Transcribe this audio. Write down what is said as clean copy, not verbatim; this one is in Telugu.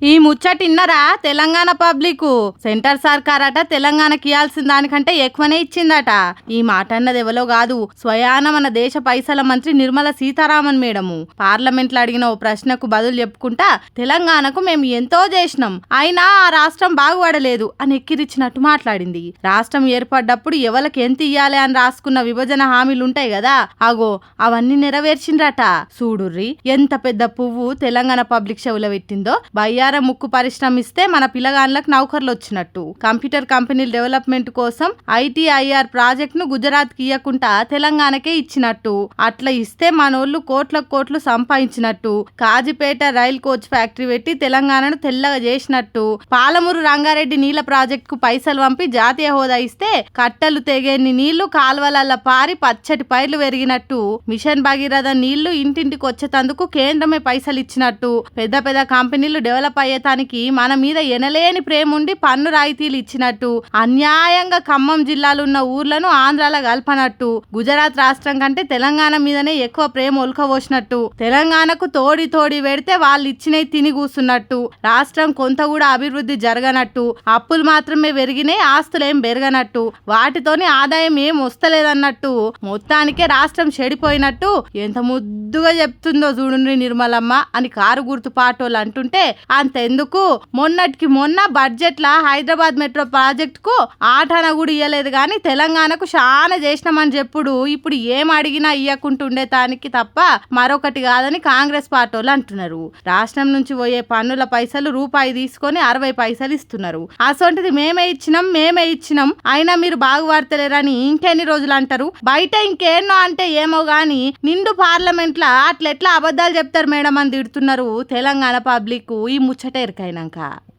ఈ ముచ్చటిన్నరా తెలంగాణ పబ్లిక్ సెంటర్ సర్కారట తెలంగాణకి ఇవ్వాల్సిన దానికంటే ఎక్కువనే ఇచ్చిందట. ఈ మాట అన్నది ఎవలో కాదు, స్వయాన మన దేశ పైసల మంత్రి నిర్మల సీతారామన్ మేడము పార్లమెంట్లో అడిగిన ఓ ప్రశ్నకు బదులు చెప్పుకుంటా తెలంగాణకు మేము ఎంతో చేసినాం, అయినా ఆ రాష్ట్రం బాగుపడలేదు అని ఎక్కిరిచ్చినట్టు మాట్లాడింది. రాష్ట్రం ఏర్పడ్డప్పుడు ఎవరికి ఎంత ఇయ్యాలి అని రాసుకున్న విభజన హామీలు ఉంటాయి కదా, అగో అవన్నీ నెరవేర్చిండ్రట. చూడుర్రి ఎంత పెద్ద పువ్వు తెలంగాణ పబ్లిక్ షోలో పెట్టిందో. బయ్యారం ముక్కు పరిశ్రమ ఇస్తే మన పిల్లగాన్లకు నౌకర్లు వచ్చినట్టు, కంప్యూటర్ కంపెనీల డెవలప్మెంట్ కోసం ITIR ప్రాజెక్ట్ ను గుజరాత్ కి ఇయ్యకుండా తెలంగాణకే ఇచ్చినట్టు, అట్లా ఇస్తే మనోళ్ళు కోట్లు సంపాదించినట్టు, కాజిపేట రైల్ కోచ్ ఫ్యాక్టరీ పెట్టి తెలంగాణను తెల్లగా చేసినట్టు, పాలమూరు రంగారెడ్డి నీళ్ల ప్రాజెక్ట్ కు పైసలు పంపి జాతీయ హోదా ఇస్తే కట్టలు తెగేని నీళ్లు కాల్వలల్ల పారి పచ్చటి పైర్లు పెరిగినట్టు, మిషన్ భగీరథ నీళ్లు ఇంటింటికి వచ్చేటందుకు కేంద్రమే పైసలు ఇచ్చినట్టు, పెద్ద పెద్ద కంపెనీలు డెవలప్ అయ్యేటానికి మన మీద ఎనలేని ప్రేమ ఉండి పన్ను రాయితీలు ఇచ్చినట్టు, అన్యాయంగా ఖమ్మం జిల్లాలో ఉన్న ఊర్లను ఆంధ్రాలో కలపనట్టు, గుజరాత్ రాష్ట్రం కంటే తెలంగాణ మీదనే ఎక్కువ ప్రేమ ఒలకబోసినట్టు, తెలంగాణకు తోడి పెడితే వాళ్ళు ఇచ్చినవి తిని కూస్తున్నట్టు, రాష్ట్రం కొంత కూడా అభివృద్ధి జరగనట్టు, అప్పులు మాత్రమే పెరిగినాయి ఆస్తులేం పెరగనట్టు, వాటితోని ఆదాయం ఏం వస్తలేదన్నట్టు, మొత్తానికే రాష్ట్రం చెడిపోయినట్టు ఎంత ముద్దుగా చెప్తుందో చూడండి నిర్మలమ్మ అని కారు గుర్తు పాటోళ్ళు అంటుంటే, అంతెందుకు మొన్నటికి మొన్న బడ్జెట్ లా హైదరాబాద్ మెట్రో ప్రాజెక్ట్ కు ఆటన కూడా ఇయ్యలేదు కానీ తెలంగాణకు చాలా చేసినామని చెప్పుడు ఇప్పుడు ఏం అడిగినా ఇయ్యకుంటుండే దానికి తప్ప మరొకటి కాదని కాంగ్రెస్ పార్టీలు అంటున్నారు. రాష్ట్రం నుంచి పోయే పన్నుల పైసలు రూపాయి తీసుకొని 60 పైసలు ఇస్తున్నారు. అసొంటిది మేమే ఇచ్చినాం అయినా మీరు బాగుపడతలేరని ఇంకెన్ని రోజులు అంటారు. బయట ఇంకేన్నో అంటే ఏమో గాని నిండు పార్లమెంట్ లా అట్లెట్లా అబద్ధాలు చెప్తారు మేడం అని తిడుతున్నారు తెలంగాణ పబ్లిక్ ఈ ముచ్చట ఎరికైనాక.